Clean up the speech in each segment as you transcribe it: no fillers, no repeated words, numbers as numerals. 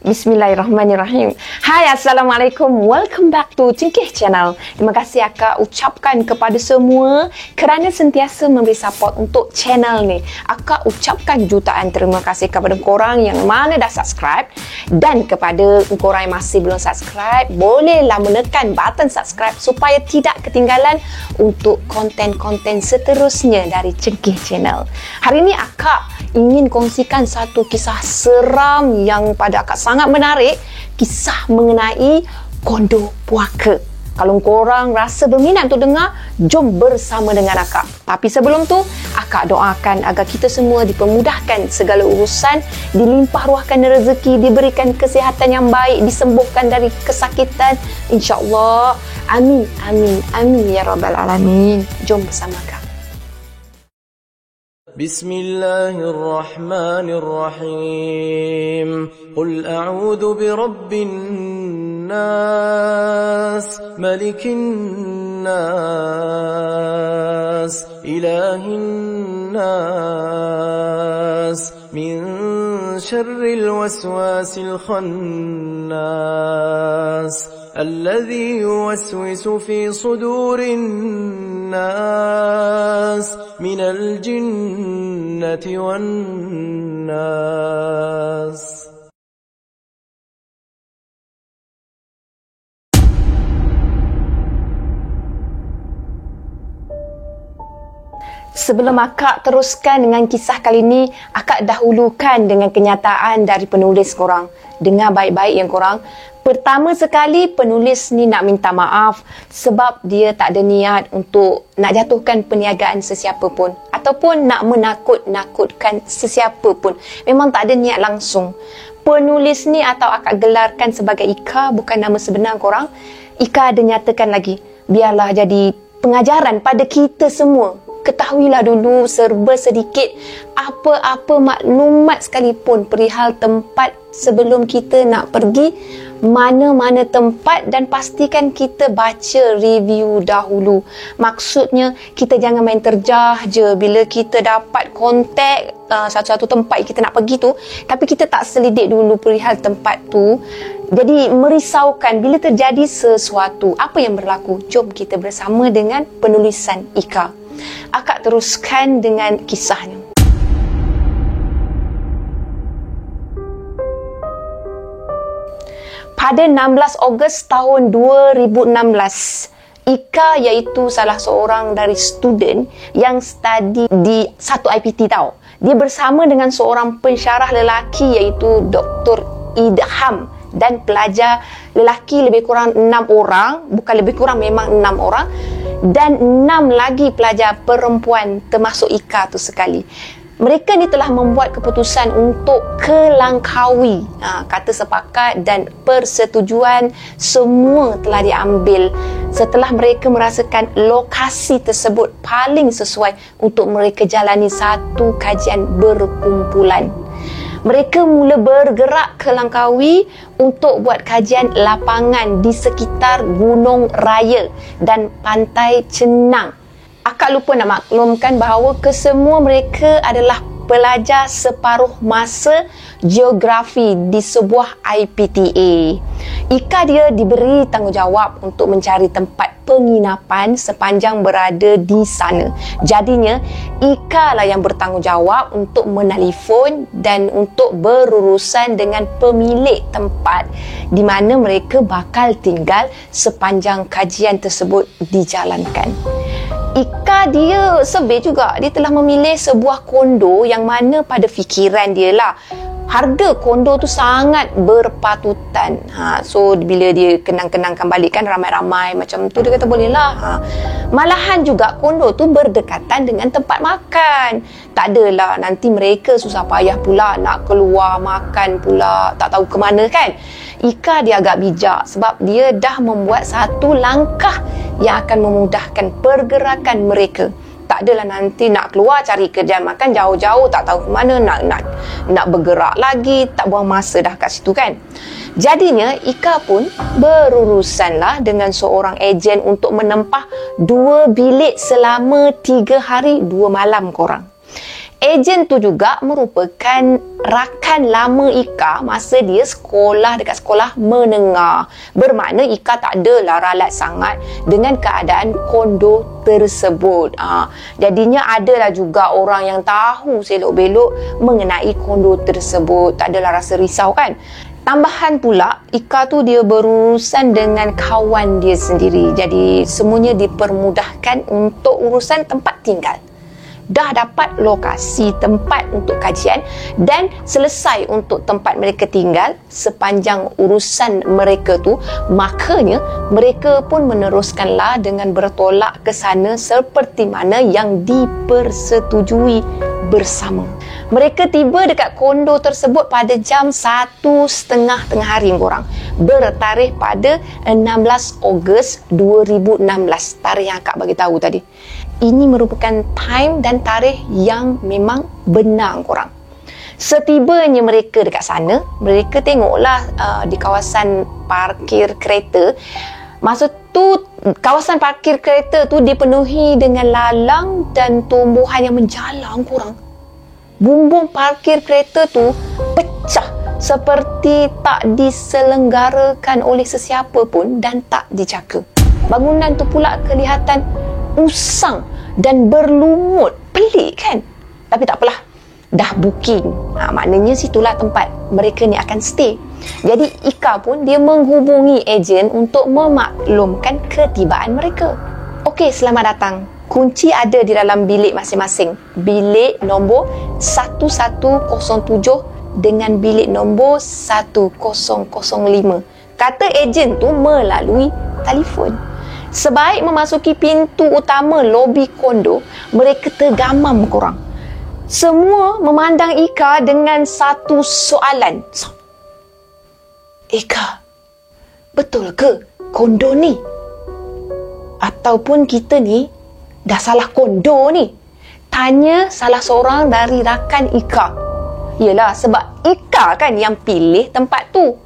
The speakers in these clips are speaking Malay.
Bismillahirrahmanirrahim. Hai, Assalamualaikum. Welcome back to Cengkeh Channel. Terima kasih akak ucapkan kepada semua kerana sentiasa memberi support untuk channel ni. Akak ucapkan jutaan terima kasih kepada korang yang mana dah subscribe, dan kepada korang yang masih belum subscribe, bolehlah menekan button subscribe supaya tidak ketinggalan untuk konten-konten seterusnya dari Cengkeh Channel. Hari ini akak ingin kongsikan satu kisah seram yang pada akak sangat menarik, kisah mengenai kondo puaka. Kalau korang rasa berminat untuk dengar, jom bersama dengan akak. Tapi sebelum tu, akak doakan agar kita semua dipermudahkan segala urusan, dilimpah ruahkan rezeki, diberikan kesihatan yang baik, disembuhkan dari kesakitan, insya-Allah. Amin, amin, amin ya rabbal alamin. Jom bersama akak. بسم الله الرحمن الرحيم قل أعوذ برب الناس ملك الناس إله الناس من شر الوسواس الخناس الذي يوسوس في صدور الناس من الجنة والناس. Sebelum akak teruskan dengan kisah kali ini, akak dahulukan dengan kenyataan dari penulis korang. Dengar baik-baik yang korang. Pertama sekali, penulis ni nak minta maaf sebab dia tak ada niat untuk nak jatuhkan perniagaan sesiapa pun ataupun nak menakut-nakutkan sesiapa pun. Memang tak ada niat langsung. Penulis ni atau akak gelarkan sebagai Ika, bukan nama sebenar korang. Ika ada nyatakan lagi, biarlah jadi pengajaran pada kita semua. Ketahuilah dulu serba sedikit apa-apa maklumat sekalipun perihal tempat sebelum kita nak pergi mana-mana tempat, dan pastikan kita baca review dahulu. Maksudnya kita jangan main terjah je bila kita dapat kontak satu-satu tempat yang kita nak pergi tu, tapi kita tak selidik dulu perihal tempat tu. Jadi merisaukan bila terjadi sesuatu. Apa yang berlaku? Jom kita bersama dengan penulisan Ika. Akak teruskan dengan kisahnya. Pada 16 Ogos tahun 2016, Ika iaitu salah seorang dari student yang study di satu IPT tau. Dia bersama dengan seorang pensyarah lelaki iaitu Dr. Idham, dan pelajar lelaki lebih kurang 6 orang, bukan lebih kurang, memang 6 orang, dan 6 lagi pelajar perempuan termasuk Ika tu sekali. Mereka ni telah membuat keputusan untuk ke Langkawi. Kata sepakat dan persetujuan semua telah diambil setelah mereka merasakan lokasi tersebut paling sesuai untuk mereka jalani satu kajian berkumpulan. Mereka mula bergerak ke Langkawi untuk buat kajian lapangan di sekitar Gunung Raya dan Pantai Cenang. Akak lupa nak maklumkan bahawa kesemua mereka adalah pelajar separuh masa geografi di sebuah IPTA. Ika dia diberi tanggungjawab untuk mencari tempat penginapan sepanjang berada di sana. Jadinya, Ika lah yang bertanggungjawab untuk menelefon dan untuk berurusan dengan pemilik tempat di mana mereka bakal tinggal sepanjang kajian tersebut dijalankan. Ika dia survey juga. Dia telah memilih sebuah kondo yang mana pada fikiran dia lah, harga kondo tu sangat berpatutan. So bila dia kenang-kenangkan balik kan, ramai-ramai macam tu, dia kata boleh lah. Malahan juga kondo tu berdekatan dengan tempat makan. Tak adalah nanti mereka susah payah pula nak keluar makan pula, tak tahu ke mana kan. Ika dia agak bijak sebab dia dah membuat satu langkah yang akan memudahkan pergerakan mereka. Tak adalah nanti nak keluar cari kerjaan makan jauh-jauh, tak tahu ke mana, nak bergerak lagi, tak buang masa dah kat situ kan. Jadinya Ika pun berurusanlah dengan seorang ejen untuk menempah 2 bilik selama 3 hari 2 malam korang. Ejen tu juga merupakan rakan lama Ika masa dia sekolah dekat sekolah menengah. Bermakna Ika tak adalah ralat sangat dengan keadaan kondo tersebut. Jadinya adalah juga orang yang tahu selok-belok mengenai kondo tersebut. Tak adalah rasa risau kan. Tambahan pula, Ika tu dia berurusan dengan kawan dia sendiri. Jadi semuanya dipermudahkan untuk urusan tempat tinggal. Dah dapat lokasi tempat untuk kajian dan selesai untuk tempat mereka tinggal sepanjang urusan mereka tu, makanya mereka pun meneruskanlah dengan bertolak ke sana seperti mana yang dipersetujui bersama. Mereka tiba dekat kondo tersebut pada jam 1:30 tengah hari korang, bertarikh pada 16 Ogos 2016, tarikh yang akak bagi tahu tadi. Ini merupakan time dan tarikh yang memang benar korang. Setibanya mereka dekat sana, mereka tengoklah di kawasan parkir kereta. Masa tu kawasan parkir kereta tu dipenuhi dengan lalang dan tumbuhan yang menjalang korang. Bumbung parkir kereta tu pecah seperti tak diselenggarakan oleh sesiapa pun dan tak dijaga. Bangunan tu pula kelihatan usang dan berlumut. Pelik kan? Tapi tak apalah, dah booking. Maknanya situlah tempat mereka ni akan stay. Jadi Ika pun dia menghubungi ejen untuk memaklumkan ketibaan mereka. Okey, selamat datang. Kunci ada di dalam bilik masing-masing. Bilik nombor 1107 dengan bilik nombor 1005. Kata ejen tu melalui telefon. Sebaik memasuki pintu utama lobi kondo, mereka tergamam korang. Semua memandang Ika dengan satu soalan. Ika, betul ke kondo ni? Ataupun kita ni dah salah kondo ni? Tanya salah seorang dari rakan Ika. Yelah, sebab Ika kan yang pilih tempat tu.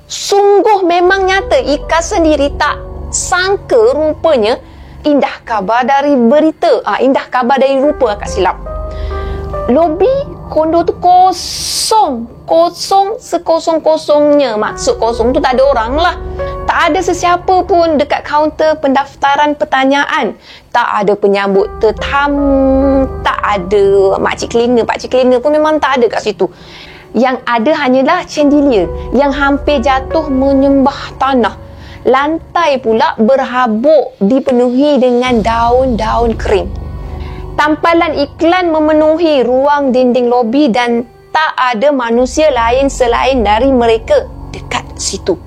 Sungguh memang nyata Ika sendiri tak sangka rupanya indah khabar dari berita. Indah khabar dari rupa akak silap. Lobi kondo tu kosong. Kosong sekosong-kosongnya. Maksud kosong tu tak ada orang lah. Tak ada sesiapa pun dekat kaunter pendaftaran pertanyaan. Tak ada penyambut tetamu. Tak ada makcik kelinga. Pakcik kelinga pun memang tak ada kat situ. Yang ada hanyalah chandelier yang hampir jatuh menyembah tanah. Lantai pula berhabuk dipenuhi dengan daun-daun kering. Tampalan iklan memenuhi ruang dinding lobi dan tak ada manusia lain selain dari mereka dekat situ.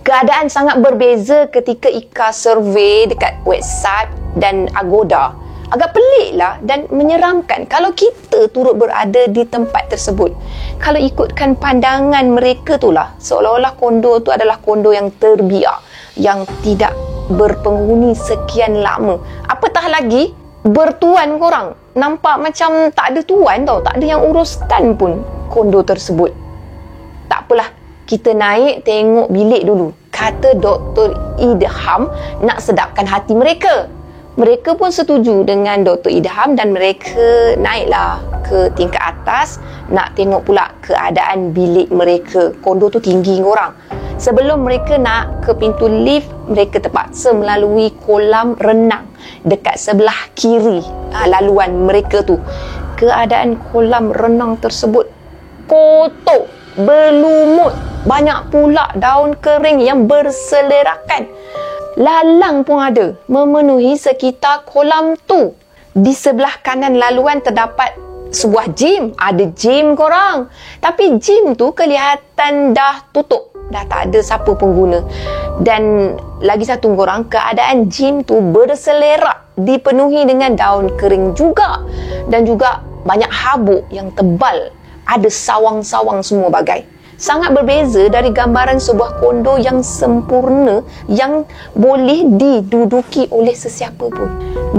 Keadaan sangat berbeza ketika Ika survey dekat website dan Agoda. Agak pelik lah dan menyeramkan kalau kita turut berada di tempat tersebut. Kalau ikutkan pandangan mereka tu lah, seolah-olah kondo tu adalah kondo yang terbiak, yang tidak berpenghuni sekian lama. Apatah lagi, bertuan korang. Nampak macam tak ada tuan tau, tak ada yang uruskan pun kondo tersebut. Tak apalah, kita naik tengok bilik dulu. Kata Dr. Idham nak sedapkan hati mereka. Mereka pun setuju dengan Dr. Idham dan mereka naiklah ke tingkat atas nak tengok pula keadaan bilik mereka. Kondo tu tinggi korang. Sebelum mereka nak ke pintu lift, mereka terpaksa melalui kolam renang dekat sebelah kiri laluan mereka tu. Keadaan kolam renang tersebut kotor, berlumut, banyak pula daun kering yang berselerakan. Lalang pun ada memenuhi sekitar kolam tu. Di sebelah kanan laluan terdapat sebuah gym. Ada gym korang. Tapi gym tu kelihatan dah tutup. Dah tak ada siapa pengguna. Dan lagi satu korang, keadaan gym tu berselerak, dipenuhi dengan daun kering juga. Dan juga banyak habuk yang tebal. Ada sawang-sawang semua bagai. Sangat berbeza dari gambaran sebuah kondo yang sempurna yang boleh diduduki oleh sesiapa pun.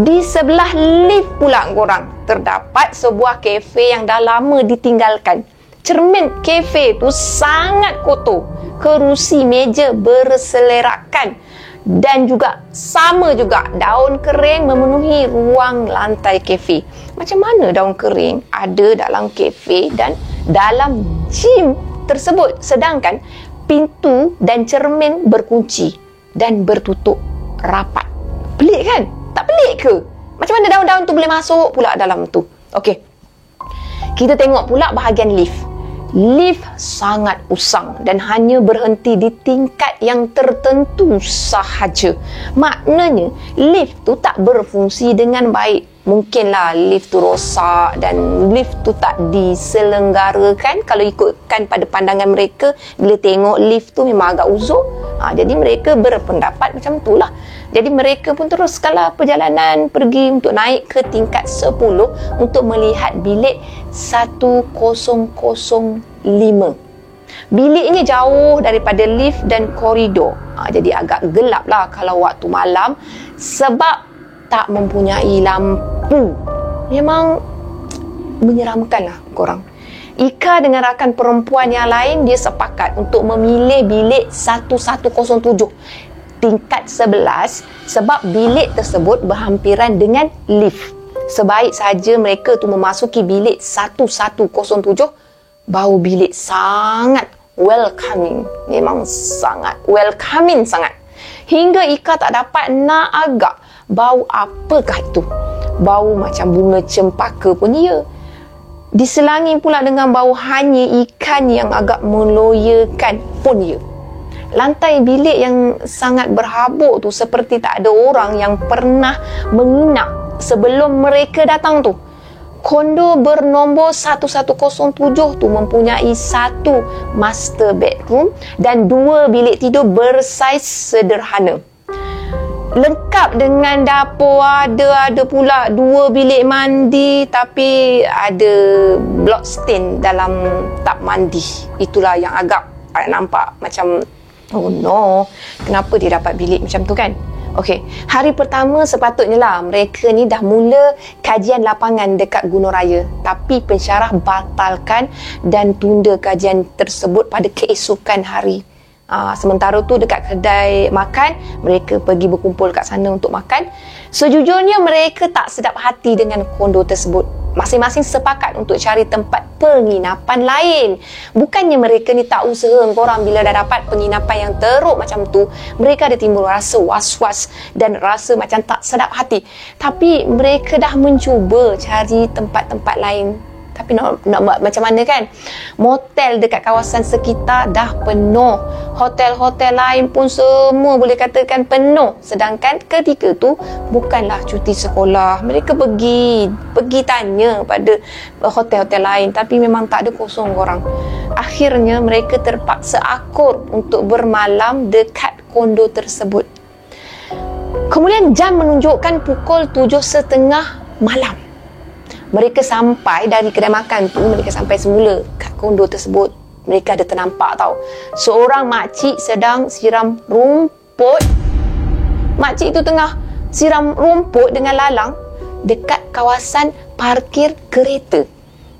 Di sebelah lift pula korang, terdapat sebuah kafe yang dah lama ditinggalkan. Cermin kafe tu sangat kotor. Kerusi meja berselerakan. Dan juga sama juga daun kering memenuhi ruang lantai kafe. macam mana daun kering ada dalam kafe dan dalam gym tersebut, sedangkan pintu dan cermin berkunci dan bertutup rapat. Pelik kan? Tak pelik ke? Macam mana daun-daun tu boleh masuk pula dalam tu? Okey. Kita tengok pula bahagian lift. Lift sangat usang dan hanya berhenti di tingkat yang tertentu sahaja. Maknanya lift tu tak berfungsi dengan baik. Mungkinlah lift tu rosak dan lift tu tak diselenggarakan. Kalau ikutkan pada pandangan mereka, bila tengok lift tu memang agak uzur. Jadi mereka berpendapat macam itulah. Jadi mereka pun teruskanlah perjalanan pergi untuk naik ke tingkat 10 untuk melihat bilik 1005. Biliknya jauh daripada lift dan koridor. Jadi agak gelap lah kalau waktu malam sebab tak mempunyai lampu. Memang menyeramkan lah korang. Ika dengan rakan perempuan yang lain, dia sepakat untuk memilih bilik 1107 tingkat 11 sebab bilik tersebut berhampiran dengan lift. Sebaik saja mereka tu memasuki bilik 1107, bau bilik sangat welcoming. Memang sangat welcoming sangat. Hingga Ika tak dapat nak agak bau apakah itu. Bau macam bunga cempaka pun ya. Diselangi pula dengan bau hanyir ikan yang agak meloyakan pun ya. Lantai bilik yang sangat berhabuk tu seperti tak ada orang yang pernah menginap sebelum mereka datang tu. Kondo bernombor 1107 tu mempunyai satu master bedroom dan 2 bilik tidur bersaiz sederhana. Lengkap dengan dapur, ada pula 2 bilik mandi, tapi ada block stain dalam tub mandi. Itulah yang agak nampak macam, oh no, kenapa dia dapat bilik macam tu kan? Okey, hari pertama sepatutnya lah mereka ni dah mula kajian lapangan dekat Gunung Raya, tapi pensyarah batalkan dan tunda kajian tersebut pada keesokan hari. Sementara tu dekat kedai makan, mereka pergi berkumpul kat sana untuk makan. Sejujurnya mereka tak sedap hati dengan kondo tersebut. Masing-masing sepakat untuk cari tempat penginapan lain. Bukannya mereka ni tak usaha korang bila dah dapat penginapan yang teruk macam tu, mereka ada timbul rasa was-was dan rasa macam tak sedap hati. Tapi mereka dah mencuba cari tempat-tempat lain. Tapi nak buat macam mana kan? Motel dekat kawasan sekitar dah penuh. Hotel-hotel lain pun semua boleh katakan penuh. Sedangkan ketika tu bukanlah cuti sekolah. Mereka pergi tanya pada hotel-hotel lain, tapi memang tak ada kosong korang. Akhirnya mereka terpaksa akur untuk bermalam dekat kondo tersebut. Kemudian jam menunjukkan pukul 7.30 malam. Mereka sampai dari kedai makan tu, mereka sampai semula kat kondo tersebut. Mereka ada ternampak tau, seorang makcik sedang siram rumput. Makcik tu tengah siram rumput dengan lalang dekat kawasan parkir kereta.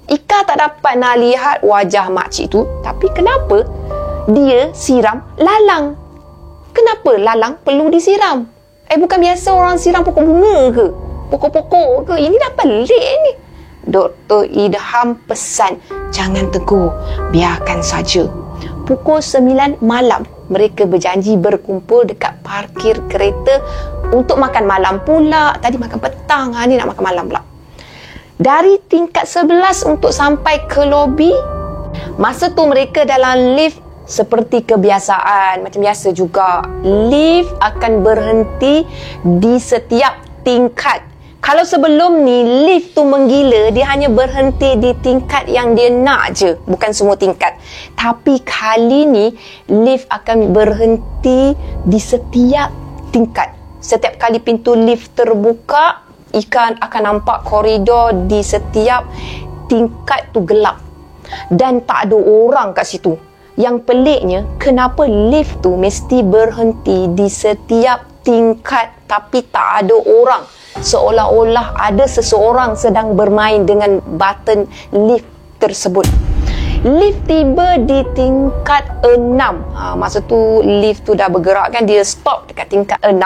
Ika tak dapat nak lihat wajah makcik tu, tapi kenapa dia siram lalang? Kenapa lalang perlu disiram? Bukan biasa orang siram pokok bunga ke? Pokok-pokok ke? Ini dah pelik ni. Dr. Idham pesan, jangan tegur, biarkan saja. Pukul 9 malam, mereka berjanji berkumpul dekat parkir kereta untuk makan malam pula. Tadi makan petang, ni nak makan malam pula. Dari tingkat 11 untuk sampai ke lobi, masa tu mereka dalam lift seperti kebiasaan. Macam biasa juga, lift akan berhenti di setiap tingkat. Kalau sebelum ni lift tu menggila, dia hanya berhenti di tingkat yang dia nak je, bukan semua tingkat. Tapi kali ni lift akan berhenti di setiap tingkat. Setiap kali pintu lift terbuka, Ika akan nampak koridor di setiap tingkat tu gelap dan tak ada orang kat situ. Yang peliknya, kenapa lift tu mesti berhenti di setiap tingkat tapi tak ada orang? Seolah-olah ada seseorang sedang bermain dengan button lift tersebut. Lift tiba di tingkat 6. Masa tu lift tu dah bergerak kan, dia stop dekat tingkat 6.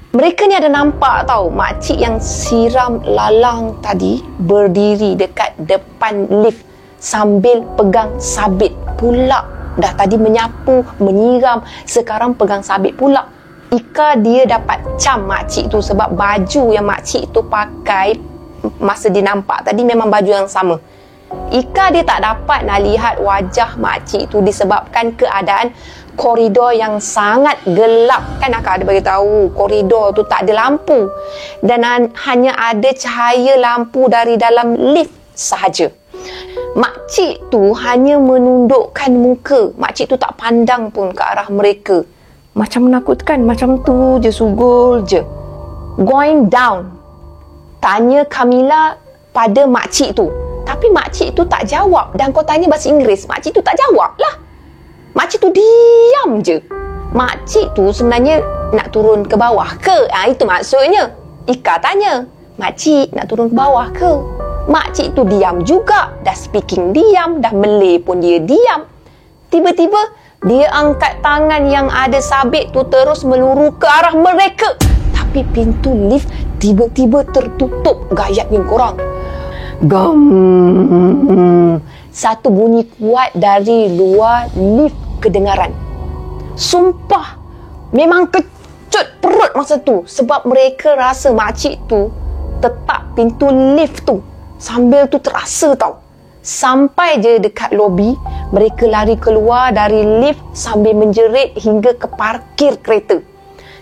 Mereka ni ada nampak tau, makcik yang siram lalang tadi berdiri dekat depan lift sambil pegang sabit pula. Dah tadi menyapu, menyiram, sekarang pegang sabit pula. Ika dia dapat cam makcik tu sebab baju yang makcik tu pakai masa dia nampak tadi memang baju yang sama. Ika dia tak dapat nak lihat wajah makcik tu disebabkan keadaan koridor yang sangat gelap. Kan akak ada bagi tahu koridor tu tak ada lampu dan hanya ada cahaya lampu dari dalam lift sahaja. Makcik tu hanya menundukkan muka. Makcik tu tak pandang pun ke arah mereka. Macam menakutkan, macam tu je, sugul je. Going down. Tanya Kamila pada makcik tu. Tapi makcik tu tak jawab. Dan kau tanya bahasa Inggeris, makcik tu tak jawab lah. Makcik tu diam je. Makcik tu sebenarnya nak turun ke bawah ke? Itu maksudnya. Ika tanya, makcik nak turun ke bawah ke? Makcik tu diam juga. Dah speaking diam, dah Malay pun dia diam. Tiba-tiba dia angkat tangan yang ada sabit tu terus meluru ke arah mereka. Tapi pintu lift tiba-tiba tertutup. Gayatnya korang. Gam. Satu bunyi kuat dari luar lift kedengaran. Sumpah, memang kecut perut masa tu sebab mereka rasa makcik tu tetap pintu lift tu. Sambil tu terasa tau. Sampai je dekat lobi, mereka lari keluar dari lift sambil menjerit hingga ke parkir kereta.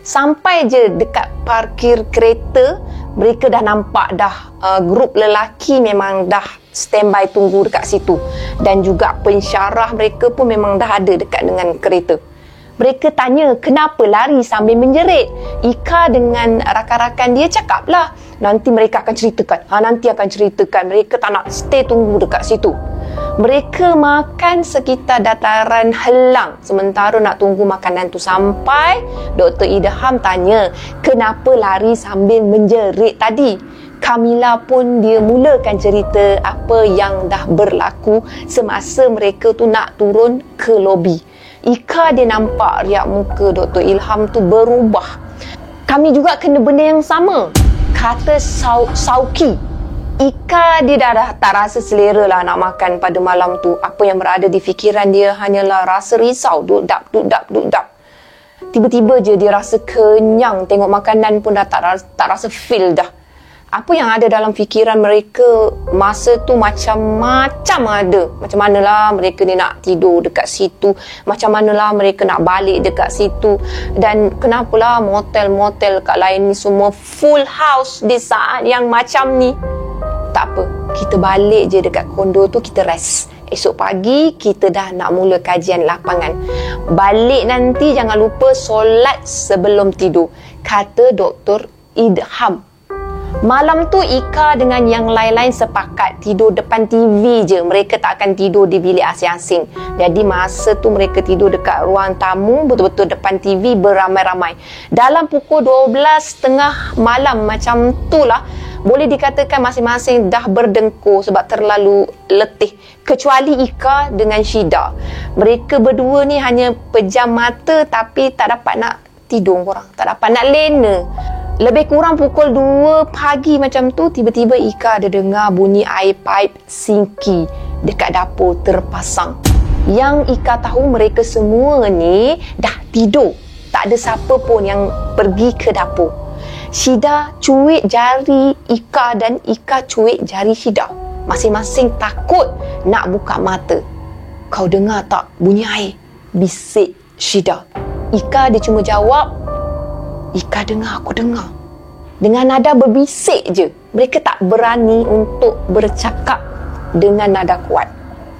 Sampai je dekat parkir kereta, mereka dah nampak dah grup lelaki memang dah standby tunggu dekat situ. Dan juga pensyarah mereka pun memang dah ada dekat dengan kereta. Mereka tanya kenapa lari sambil menjerit. Ika dengan rakan-rakan dia cakap lah, nanti mereka akan ceritakan. Nanti akan ceritakan. Mereka tak nak stay tunggu dekat situ. Mereka makan sekitar dataran helang sementara nak tunggu makanan tu sampai Dr. Idham tanya kenapa lari sambil menjerit tadi. Kamila pun dia mulakan cerita apa yang dah berlaku semasa mereka tu nak turun ke lobi. Ika dia nampak riak muka Dr. Ilham tu berubah. Kami juga kena benda yang sama, kata Sauki. Ika dia dah tak rasa selera lah nak makan pada malam tu. Apa yang berada di fikiran dia hanyalah rasa risau. Duk-dap. Tiba-tiba je dia rasa kenyang. Tengok makanan pun dah tak rasa feel dah. Apa yang ada dalam fikiran mereka masa tu macam-macam ada. Macam manalah mereka ni nak tidur dekat situ. Macam manalah mereka nak balik dekat situ. Dan kenapalah motel-motel kat lain ni semua full house di saat yang macam ni. Tak apa, kita balik je dekat kondo tu, kita rest. Esok pagi kita dah nak mula kajian lapangan. Balik nanti jangan lupa solat sebelum tidur, kata Dr. Idham. Malam tu Ika dengan yang lain-lain sepakat tidur depan TV je. Mereka tak akan tidur di bilik asing-asing. Jadi masa tu mereka tidur dekat ruang tamu, betul-betul depan TV beramai-ramai. Dalam pukul 12.30 malam macam tu lah, boleh dikatakan masing-masing dah berdengkur sebab terlalu letih. Kecuali Ika dengan Syida. Mereka berdua ni hanya pejam mata tapi tak dapat nak tidur korang. Tak dapat nak lena. Lebih kurang pukul 2 pagi macam tu, tiba-tiba Ika ada dengar bunyi air paip sinki dekat dapur terpasang. Yang Ika tahu mereka semua ni dah tidur. Tak ada siapa pun yang pergi ke dapur. Syida cuik jari Ika dan Ika cuik jari Syida. Masing-masing takut nak buka mata. Kau dengar tak bunyi air? Bisik Syida. Ika dia cuma jawab, Ika dengar, aku dengar. Dengan nada berbisik je. Mereka tak berani untuk bercakap dengan nada kuat.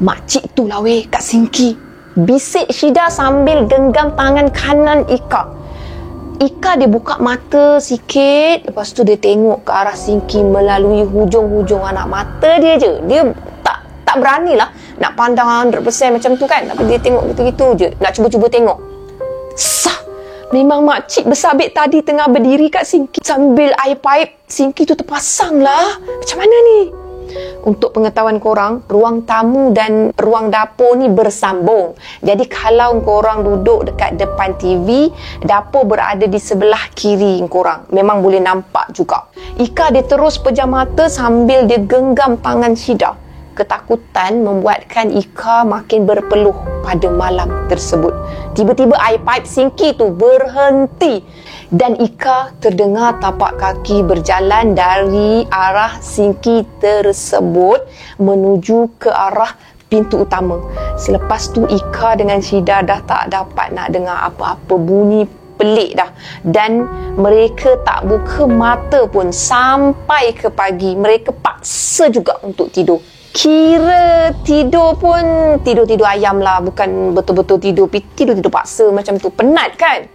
Makcik tu lah weh kat sinki. Bisik Syida sambil genggam tangan kanan Ika. Ika dia buka mata sikit. Lepas tu dia tengok ke arah sinki melalui hujung-hujung anak mata dia je. Dia tak beranilah nak pandang 100% macam tu kan. Tapi dia tengok gitu-gitu je. Nak cuba-cuba tengok. Sah! Memang makcik bersabit tadi tengah berdiri kat sinki sambil air paip sinki tu terpasang lah. Macam mana ni? Untuk pengetahuan korang, ruang tamu dan ruang dapur ni bersambung. Jadi kalau korang duduk dekat depan TV, dapur berada di sebelah kiri korang. Memang boleh nampak juga. Ika dia terus pejam mata sambil dia genggam tangan Syida. Ketakutan membuatkan Ika makin berpeluh pada malam tersebut. Tiba-tiba air pipe sinki tu berhenti dan Ika terdengar tapak kaki berjalan dari arah sinki tersebut menuju ke arah pintu utama. Selepas tu Ika dengan Syida dah tak dapat nak dengar apa-apa bunyi pelik dah, dan mereka tak buka mata pun sampai ke pagi. Mereka paksa juga untuk tidur. Kira tidur pun tidur-tidur ayam lah, bukan betul-betul tidur, tidur-tidur paksa macam tu. Penat kan?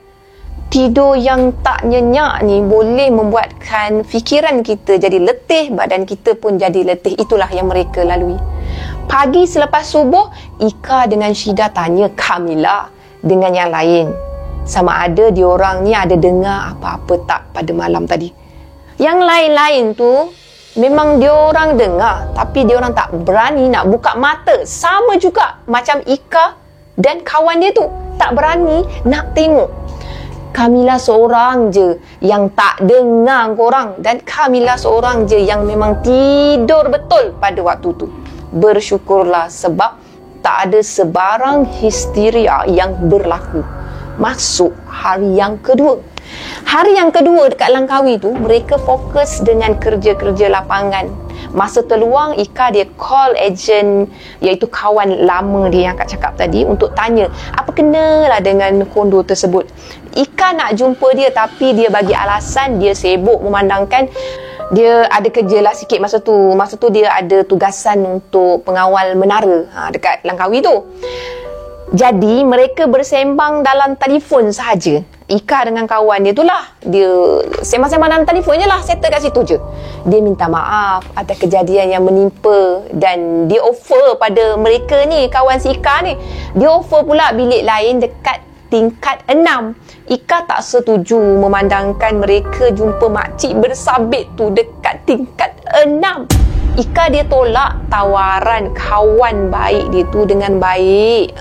Tidur yang tak nyenyak ni boleh membuatkan fikiran kita jadi letih, badan kita pun jadi letih. Itulah yang mereka lalui. Pagi selepas subuh, Ika dengan Syida tanya Kamila dengan yang lain, sama ada diorang ni ada dengar apa-apa tak pada malam tadi. Yang lain-lain tu memang diorang dengar, tapi diorang tak berani nak buka mata. Sama juga macam Ika dan kawan dia tu, tak berani nak tengok. Kamila seorang je yang tak dengar korang, dan Kamila seorang je yang memang tidur betul pada waktu tu. Bersyukurlah sebab tak ada sebarang histeria yang berlaku. Masuk hari yang kedua. Hari yang kedua dekat Langkawi tu, mereka fokus dengan kerja-kerja lapangan. Masa terluang, Ika dia call agent, iaitu kawan lama dia yang Kak cakap tadi, untuk tanya apa kenalah dengan kondo tersebut. Ika nak jumpa dia, tapi dia bagi alasan dia sibuk, memandangkan dia ada kerja lah sikit masa tu. Masa tu dia ada tugasan untuk pengawal menara dekat Langkawi tu. Jadi mereka bersembang dalam telefon sahaja. Ika dengan kawan dia tu lah, dia sembang-sembang dalam telefon je lah, settle kat situ je. Dia minta maaf atas kejadian yang menimpa, dan dia offer pada mereka ni, kawan si Ika ni, dia offer pula bilik lain dekat tingkat 6. Ika tak setuju memandangkan mereka jumpa makcik bersabit tu dekat tingkat 6. Ika dia tolak tawaran kawan baik dia tu dengan baik.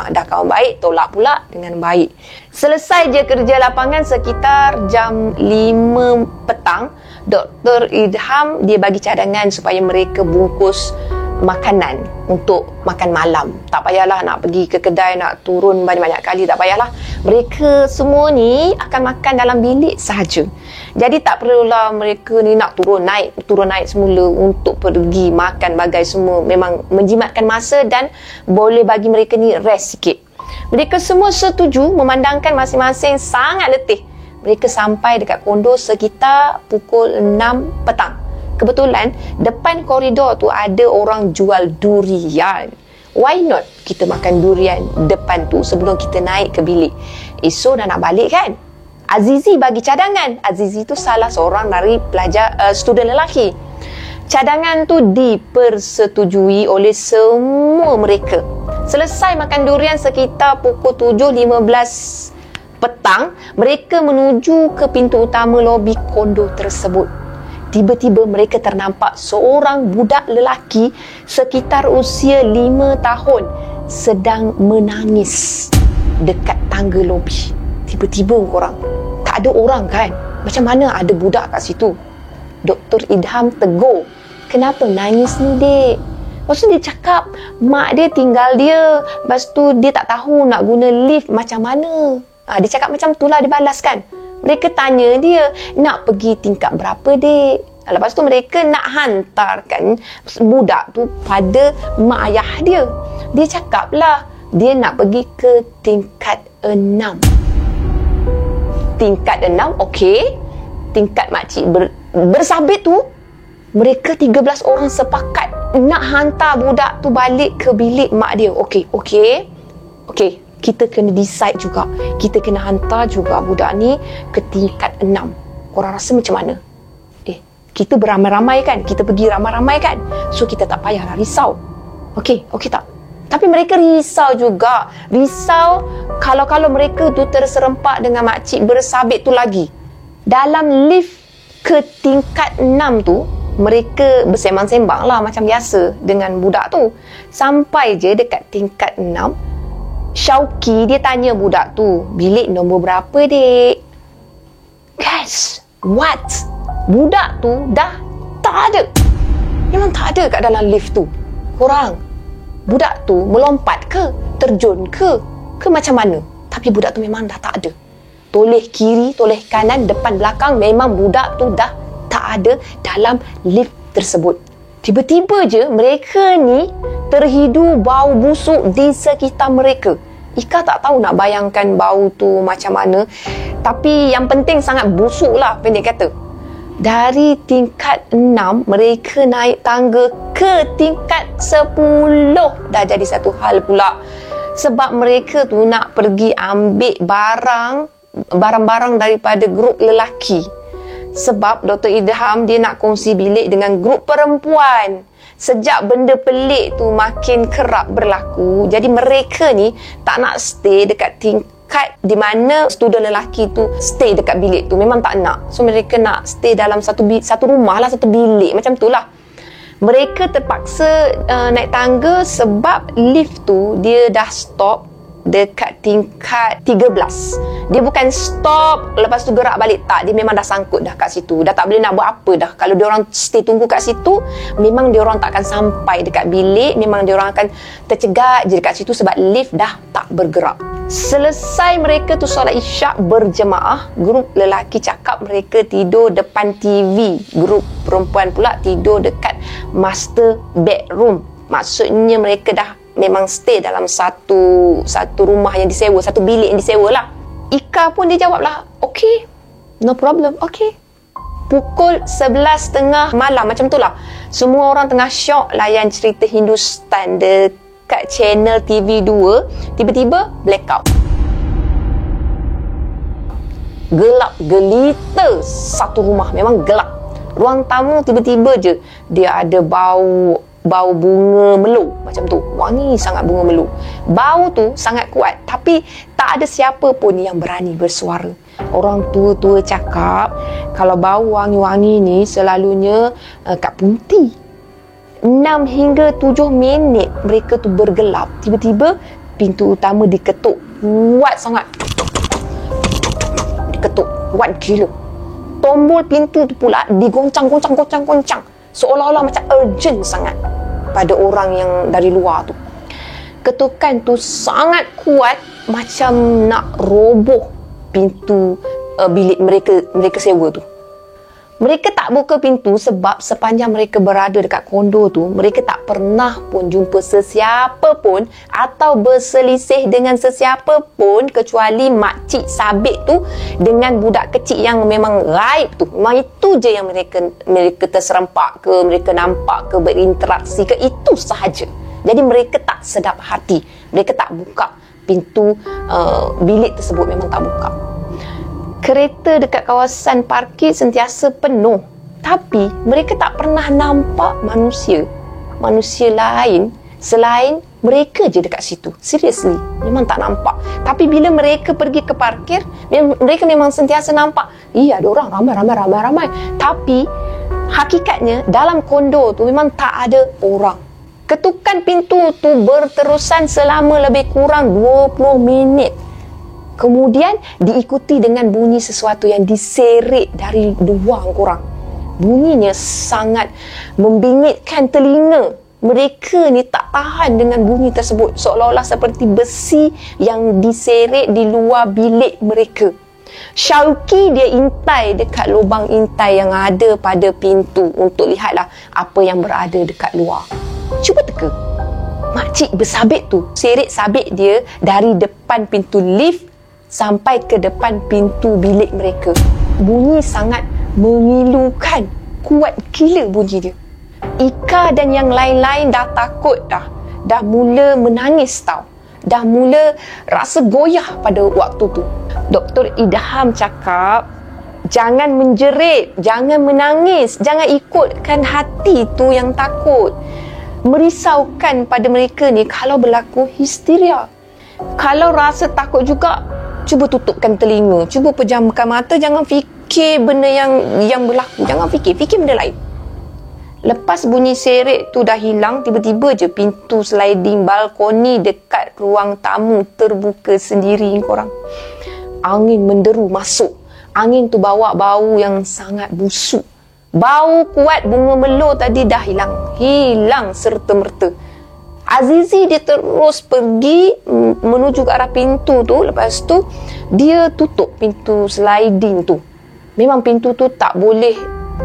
Dah kawan baik, tolak pula dengan baik. Selesai je kerja lapangan sekitar jam 5 petang. Dr. Idham dia bagi cadangan supaya mereka bungkus makanan untuk makan malam. Tak payahlah nak pergi ke kedai, nak turun banyak-banyak kali, tak payahlah. Mereka semua ni akan makan dalam bilik sahaja. Jadi tak perlulah mereka ni nak turun naik semula untuk pergi makan bagai semua. Memang menjimatkan masa dan boleh bagi mereka ni rest sikit. Mereka semua setuju memandangkan masing-masing sangat letih. Mereka sampai dekat kondo sekitar pukul 6 petang. Kebetulan depan koridor tu ada orang jual durian. Why not kita makan durian depan tu sebelum kita naik ke bilik? Esok dah nak balik kan? Azizi bagi cadangan. Azizi tu salah seorang dari pelajar student lelaki. Cadangan tu dipersetujui oleh semua mereka. Selesai makan durian sekitar pukul 7.15 petang, mereka menuju ke pintu utama lobi kondo tersebut. Tiba-tiba mereka ternampak seorang budak lelaki sekitar usia 5 tahun sedang menangis dekat tangga lobi. Tiba-tiba korang, tak ada orang kan? Macam mana ada budak kat situ? Dr. Idham tegur, kenapa nangis ni dek? Lepas tu dia cakap mak dia tinggal dia, lepas tu dia tak tahu nak guna lift macam mana. Dia cakap macam tu lah, dia balas kan. Mereka tanya dia, nak pergi tingkat berapa dek? Lepas tu mereka nak hantarkan budak tu pada mak ayah dia. Dia cakap lah, dia nak pergi ke tingkat 6. Tingkat 6, okey. Tingkat makcik bersabit tu, mereka 13 orang sepakat nak hantar budak tu balik ke bilik mak dia. Okey. Kita kena decide juga. Kita kena hantar juga budak ni ke tingkat 6. Korang rasa macam mana? Kita beramai-ramai kan? Kita pergi ramai-ramai kan? So, kita tak payahlah risau. Okey tak? Tapi mereka risau juga. Risau kalau mereka tu terserempak dengan makcik bersabit tu lagi. Dalam lift ke tingkat 6 tu, mereka bersembang-sembang lah macam biasa dengan budak tu. Sampai je dekat tingkat 6, Syauqi dia tanya budak tu, bilik nombor berapa dek? Guys, what? Budak tu dah tak ada. Memang tak ada kat dalam lift tu. Korang, budak tu melompat ke? Terjun ke? Ke macam mana? Tapi budak tu memang dah tak ada. Toleh kiri, toleh kanan, depan belakang, memang budak tu dah tak ada dalam lift tersebut. Tiba-tiba je mereka ni terhidu bau busuk di sekitar mereka. Ika tak tahu nak bayangkan bau tu macam mana, tapi yang penting sangat busuk lah, pendek kata. Dari tingkat 6 mereka naik tangga ke tingkat 10. Dah jadi satu hal pula, sebab mereka tu nak pergi ambil barang-barang daripada grup lelaki. Sebab Dr. Idham dia nak kongsi bilik dengan grup perempuan. Sejak benda pelik tu makin kerap berlaku, jadi mereka ni tak nak stay dekat tingkat di mana student lelaki tu stay dekat bilik tu. Memang tak nak. So mereka nak stay dalam satu rumah lah, satu bilik macam tu lah. Mereka terpaksa naik tangga sebab lift tu dia dah stop dekat tingkat 13. Dia bukan stop lepas tu gerak balik, tak. Dia memang dah sangkut dah kat situ. Dah tak boleh nak buat apa dah. Kalau diorang stay tunggu kat situ, memang diorang tak akan sampai dekat bilik. Memang diorang akan tercegat je dekat situ sebab lift dah tak bergerak. Selesai mereka tu solat isyak berjemaah, grup lelaki cakap mereka tidur depan TV. Grup perempuan pula tidur dekat master bedroom. Maksudnya mereka dah memang stay dalam satu rumah yang disewa, satu bilik yang disewa lah. Ika pun dia jawab lah, okay, no problem, okay. Pukul 11.30 malam macam tu lah. Semua orang tengah syok layan cerita Hindustan dekat channel TV 2. Tiba-tiba blackout. Gelap gelita satu rumah, memang gelap. Ruang tamu tiba-tiba je dia ada bau bunga melu macam tu. Wangi sangat bunga melu. Bau tu sangat kuat, tapi tak ada siapa pun yang berani bersuara. Orang tua-tua cakap kalau bau wangi-wangi ni selalunya kat punti. 6 hingga 7 minit mereka tu bergelap. Tiba-tiba pintu utama diketuk. Kuat sangat. Diketuk. Kuat gila. Tombol pintu tu pula digoncang-goncang. Seolah-olah macam urgent sangat pada orang yang dari luar tu. Ketukan tu sangat kuat, macam nak roboh pintu bilik mereka sewa tu. Mereka tak buka pintu sebab sepanjang mereka berada dekat kondo tu, mereka tak pernah pun jumpa sesiapa pun atau berselisih dengan sesiapa pun kecuali makcik sabit tu dengan budak kecil yang memang gaib tu. Memang itu je yang mereka terserempak ke, mereka nampak ke, berinteraksi ke, itu sahaja. Jadi mereka tak sedap hati. Mereka tak buka pintu bilik tersebut, memang tak buka. Kereta dekat kawasan parkir sentiasa penuh. Tapi mereka tak pernah nampak manusia lain selain mereka je dekat situ. Seriously, memang tak nampak. Tapi bila mereka pergi ke parkir, mereka memang sentiasa nampak, ada orang ramai. Tapi hakikatnya dalam kondo tu memang tak ada orang. Ketukan pintu tu berterusan selama lebih kurang 20 minit. Kemudian diikuti dengan bunyi sesuatu yang diserit dari luar korang. Bunyinya sangat membingitkan telinga. Mereka ni tak tahan dengan bunyi tersebut. Seolah-olah seperti besi yang diseret di luar bilik mereka. Syauqi dia intai dekat lubang intai yang ada pada pintu untuk lihatlah apa yang berada dekat luar. Cuba teka. Makcik bersabit tu seret sabit dia dari depan pintu lift sampai ke depan pintu bilik mereka. Bunyi sangat mengilukan. Kuat gila bunyi dia. Ika dan yang lain-lain dah takut dah. Dah mula menangis tau. Dah mula rasa goyah pada waktu tu. Dr. Idham cakap, jangan menjerit, jangan menangis, jangan ikutkan hati tu yang takut. Merisaukan pada mereka ni kalau berlaku histeria. Kalau rasa takut juga, cuba tutupkan telinga, cuba pejamkan mata, jangan fikir benda yang berlaku, jangan fikir benda lain. Lepas bunyi serik tu dah hilang, tiba-tiba je pintu sliding balkoni dekat ruang tamu terbuka sendiri korang. Angin menderu masuk. Angin tu bawa bau yang sangat busuk. Bau kuat bunga melur tadi dah hilang. Hilang serta-merta. Azizi dia terus pergi menuju ke arah pintu tu. Lepas tu dia tutup pintu sliding tu. Memang pintu tu tak boleh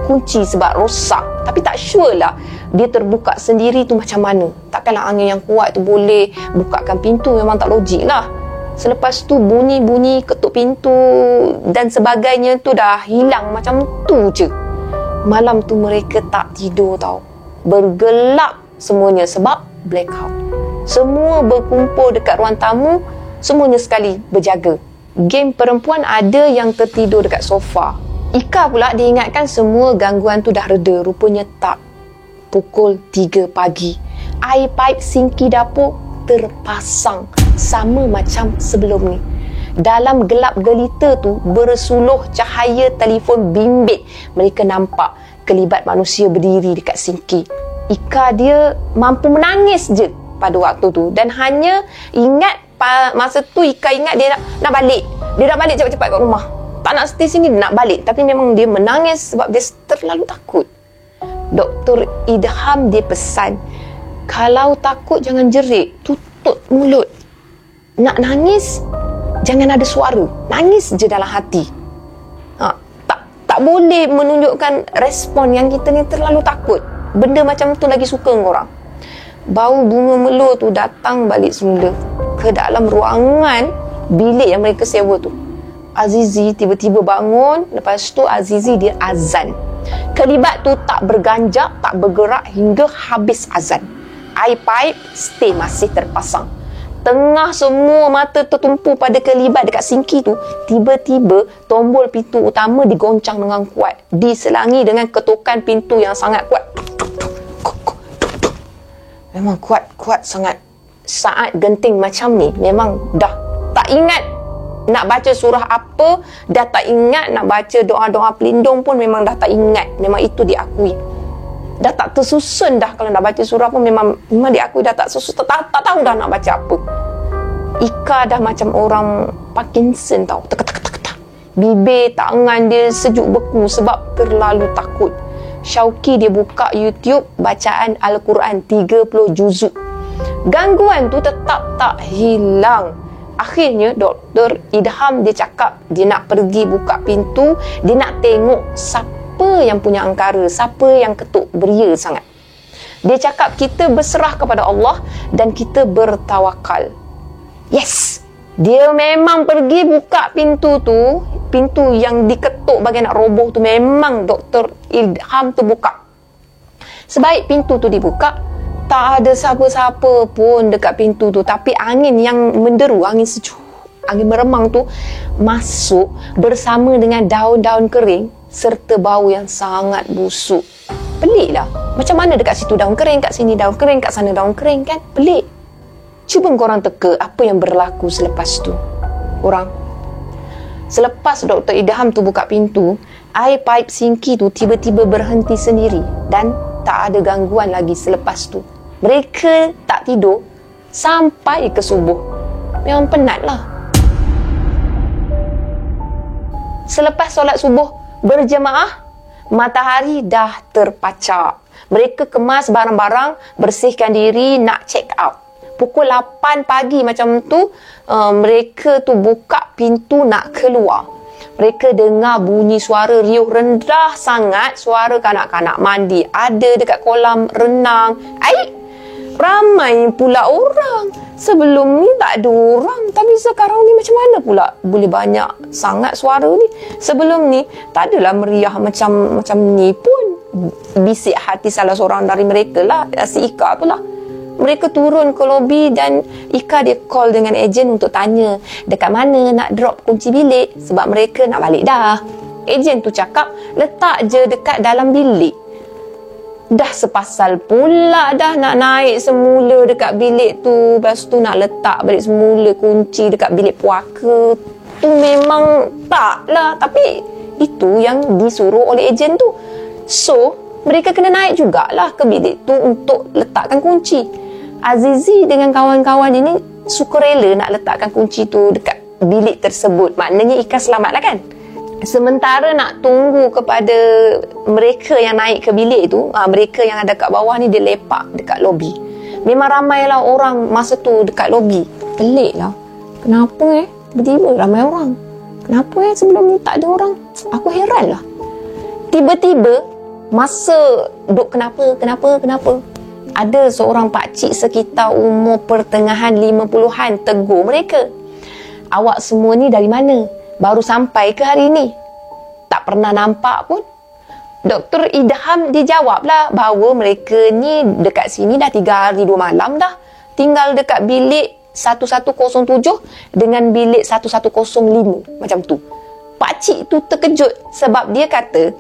kunci sebab rosak. Tapi tak sure lah dia terbuka sendiri tu macam mana. Takkanlah angin yang kuat tu boleh bukakan pintu. Memang tak logik lah. Selepas tu bunyi-bunyi ketuk pintu dan sebagainya tu dah hilang macam tu je. Malam tu mereka tak tidur tau. Bergelap semuanya sebab blackout. Semua berkumpul dekat ruang tamu, semuanya sekali berjaga. Geng perempuan ada yang tertidur dekat sofa. Ika pula diingatkan semua gangguan tu dah reda. Rupanya tak. Pukul 3 pagi. Air pipe sinki dapur terpasang sama macam sebelum ni. Dalam gelap gelita tu bersuluh cahaya telefon bimbit. Mereka nampak kelibat manusia berdiri dekat sinki. Ika dia mampu menangis je pada waktu tu. Dan hanya ingat masa tu Ika ingat dia nak balik. Dia nak balik cepat-cepat kat rumah. Tak nak stay sini, dia nak balik. Tapi memang dia menangis sebab dia terlalu takut. Dr. Idham dia pesan, kalau takut jangan jerit, tutup mulut. Nak nangis, jangan ada suara. Nangis je dalam hati. Tak boleh menunjukkan respon yang kita ni terlalu takut. Benda macam tu lagi suka korang. Bau bunga melur tu datang balik semula ke dalam ruangan bilik yang mereka sewa tu. Azizi tiba-tiba bangun. Lepas tu Azizi dia azan. Kelibat tu tak berganjak, tak bergerak hingga habis azan. Air pipe stay masih terpasang. Tengah semua mata tertumpu pada kelibat dekat sinki tu, tiba-tiba tombol pintu utama digoncang dengan kuat. Diselangi dengan ketukan pintu yang sangat kuat. Memang kuat sangat. Saat genting macam ni, memang dah tak ingat nak baca surah apa, dah tak ingat nak baca doa-doa pelindung pun memang dah tak ingat. Memang itu diakui. Dah tak tersusun dah kalau nak baca surah pun memang diakui dah tak tersusun. Tak tahu dah nak baca apa. Ika dah macam orang Parkinson tau. Tekak-tekak-tekak. Bibir, tangan dia sejuk beku sebab terlalu takut. Syauqi dia buka YouTube bacaan Al-Quran 30 juzuk. Gangguan tu tetap tak hilang. Akhirnya Dr. Idham dia cakap dia nak pergi buka pintu, dia nak tengok siapa yang punya angkara, siapa yang ketuk beria sangat. Dia cakap kita berserah kepada Allah dan kita bertawakal. Yes, dia memang pergi buka pintu tu, pintu yang diketuk bagi nak roboh tu memang Dr. Idham tu buka. Sebaik pintu tu dibuka, tak ada siapa-siapa pun dekat pintu tu. Tapi angin yang menderu, angin sejuk, angin meremang tu masuk bersama dengan daun-daun kering serta bau yang sangat busuk. Pelik lah. Macam mana dekat situ daun kering, kat sini daun kering, kat sana daun kering kan? Pelik. Cuba korang teka apa yang berlaku selepas tu. Korang. Selepas Dr. Idham tu buka pintu, air pipe sinki tu tiba-tiba berhenti sendiri dan tak ada gangguan lagi selepas tu. Mereka tak tidur sampai ke subuh. Memang penat lah. Selepas solat subuh berjemaah, matahari dah terpacak. Mereka kemas barang-barang, bersihkan diri, nak check out. Pukul 8 pagi macam tu, mereka tu buka pintu nak keluar. Mereka dengar bunyi suara riuh rendah sangat, suara kanak-kanak mandi. Ada dekat kolam renang. Ramai pula orang. Sebelum ni tak ada orang. Tapi sekarang ni macam mana pula boleh banyak sangat suara ni? Sebelum ni tak adalah meriah macam ni pun. Bisik hati salah seorang dari mereka lah, si Ika tu lah. Mereka turun ke lobi dan Ika dia call dengan ejen untuk tanya dekat mana nak drop kunci bilik sebab mereka nak balik dah. Ejen tu cakap letak je dekat dalam bilik. Dah sepasal pula dah nak naik semula dekat bilik tu. Lepas tu nak letak balik semula kunci dekat bilik puaka. Tu memang tak lah. Tapi itu yang disuruh oleh ejen tu. So, mereka kena naik jugalah ke bilik tu untuk letakkan kunci. Azizi dengan kawan-kawan ini sukarela nak letakkan kunci tu dekat bilik tersebut. Maknanya Ika selamat lah kan. Sementara nak tunggu kepada mereka yang naik ke bilik tu, mereka yang ada kat bawah ni dia lepak dekat lobi. Memang ramailah orang masa tu dekat lobi. Pelik lah. Kenapa tiba-tiba ramai orang? Kenapa sebelum ni tak ada orang? Aku heran lah. Tiba-tiba masa duk kenapa ada seorang pakcik sekitar umur pertengahan 50-an tegur mereka. Awak semua ni dari mana? Baru sampai ke hari ni? Tak pernah nampak pun? Dr. Idham dijawablah bahawa mereka ni dekat sini dah 3 hari 2 malam dah. Tinggal dekat bilik 1107 dengan bilik 1105 macam tu. Pakcik tu terkejut sebab dia kata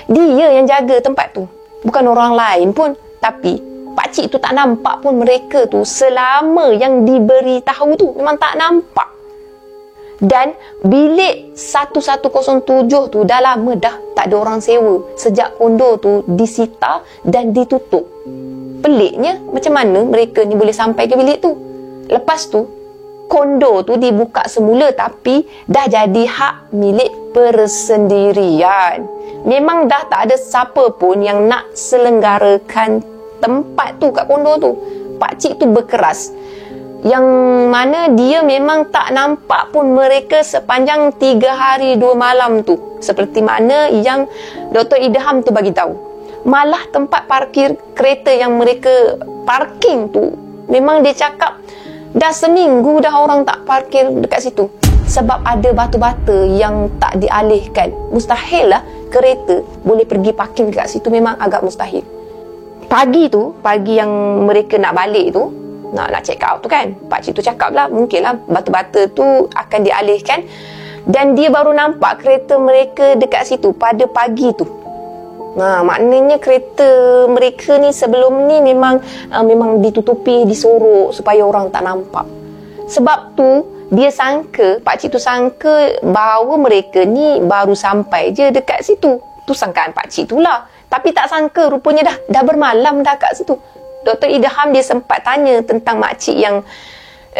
dia yang jaga tempat tu, bukan orang lain pun. Tapi pakcik tu tak nampak pun mereka tu selama yang diberi tahu tu, memang tak nampak. Dan bilik 1107 tu dah lama dah tak ada orang sewa sejak kondo tu disita dan ditutup. Peliknya macam mana mereka ni boleh sampai ke bilik tu. Lepas tu kondo tu dibuka semula tapi dah jadi hak milik persendirian. Memang dah tak ada siapa pun yang nak selenggarakan tempat tu kat kondo tu. Pakcik tu berkeras, yang mana dia memang tak nampak pun mereka sepanjang 3 hari 2 malam tu. Seperti mana yang Dr. Idham tu bagi tahu. Malah tempat parkir kereta yang mereka parking tu, memang dia cakap dah seminggu dah orang tak parkir dekat situ. Sebab ada batu-bata yang tak dialihkan. Mustahil lah kereta boleh pergi parking dekat situ, memang agak mustahil. Pagi yang mereka nak balik tu, nak check out tu kan, pakcik tu cakap lah mungkinlah batu-bata tu akan dialihkan. Dan dia baru nampak kereta mereka dekat situ pada pagi tu. Maknanya kereta mereka ni sebelum ni memang ditutupi, disorok supaya orang tak nampak. Sebab tu dia sangka, pakcik tu sangka bahawa mereka ni baru sampai je dekat situ. Tu sangkaan pakcik tu lah. Tapi tak sangka rupanya dah bermalam dah kat situ. Dr. Idham dia sempat tanya tentang makcik yang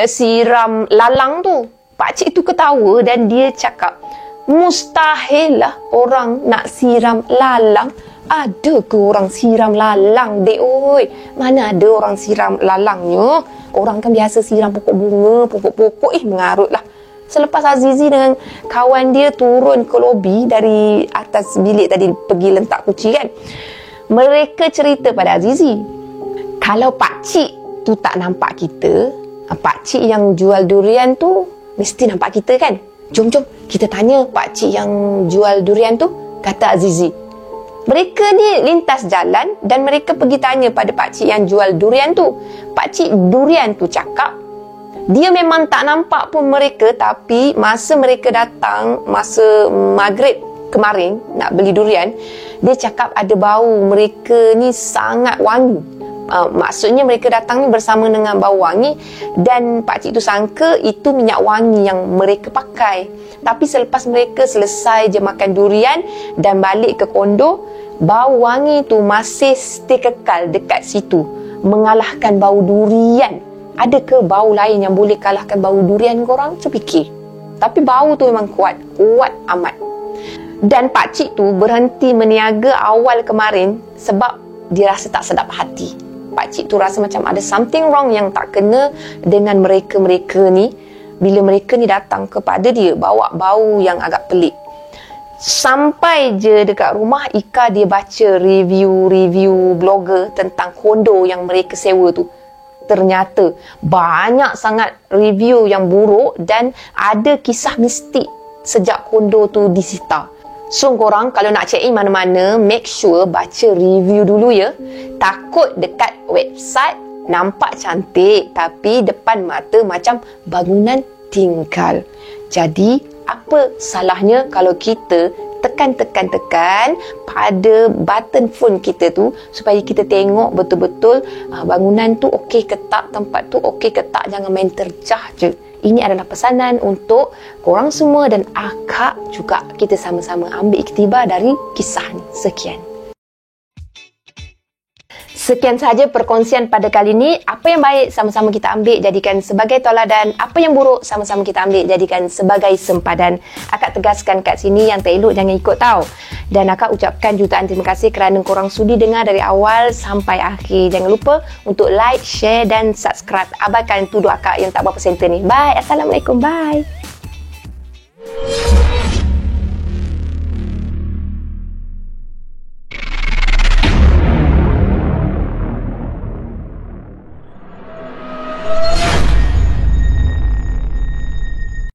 siram lalang tu. Pakcik tu ketawa dan dia cakap, mustahil lah orang nak siram lalang. Ada ke orang siram lalang, dek oi? Mana ada orang siram lalangnya? Orang kan biasa siram pokok bunga, pokok-pokok. Mengarut lah. Selepas Azizi dengan kawan dia turun ke lobi dari atas bilik tadi pergi lentak kunci kan, mereka cerita pada Azizi, kalau pakcik tu tak nampak kita, pakcik yang jual durian tu mesti nampak kita kan. Jom kita tanya pakcik yang jual durian tu, kata Azizi. Mereka ni lintas jalan dan mereka pergi tanya pada pakcik yang jual durian tu. Pakcik durian tu cakap dia memang tak nampak pun mereka, tapi masa mereka datang masa maghrib kemarin nak beli durian, dia cakap ada bau mereka ni sangat wangi. Maksudnya mereka datang ni bersama dengan bau wangi, dan pakcik tu sangka itu minyak wangi yang mereka pakai. Tapi selepas mereka selesai je makan durian dan balik ke kondo, bau wangi tu masih stay kekal dekat situ, mengalahkan bau durian. Ada ke bau lain yang boleh kalahkan bau durian korang? Terfikir. Tapi bau tu memang kuat amat. Dan pakcik tu berhenti meniaga awal kemarin sebab dia rasa tak sedap hati. Pakcik tu rasa macam ada something wrong yang tak kena dengan mereka-mereka ni. Bila mereka ni datang kepada dia bawa bau yang agak pelik. Sampai je dekat rumah, Ika dia baca review blogger tentang kondo yang mereka sewa tu. Ternyata banyak sangat review yang buruk dan ada kisah mistik sejak kondo tu disita. So korang kalau nak check in mana-mana, make sure baca review dulu ya. Takut dekat website nampak cantik tapi depan mata macam bangunan tinggal. Jadi apa salahnya kalau kita tekan pada button phone kita tu supaya kita tengok betul-betul bangunan tu okey ke tak, tempat tu okey ke tak, jangan main terjah je. Ini adalah pesanan untuk korang semua dan akak juga. Kita sama-sama ambil iktibar dari kisah ni. Sekian. Sekian sahaja perkongsian pada kali ini. Apa yang baik sama-sama kita ambil jadikan sebagai toladan. Apa yang buruk sama-sama kita ambil jadikan sebagai sempadan. Akak tegaskan kat sini yang tak elok jangan ikut tau. Dan akak ucapkan jutaan terima kasih kerana korang sudi dengar dari awal sampai akhir. Jangan lupa untuk like, share dan subscribe. Abaikan tuduh akak yang tak berapa senten ni. Bye. Assalamualaikum. Bye.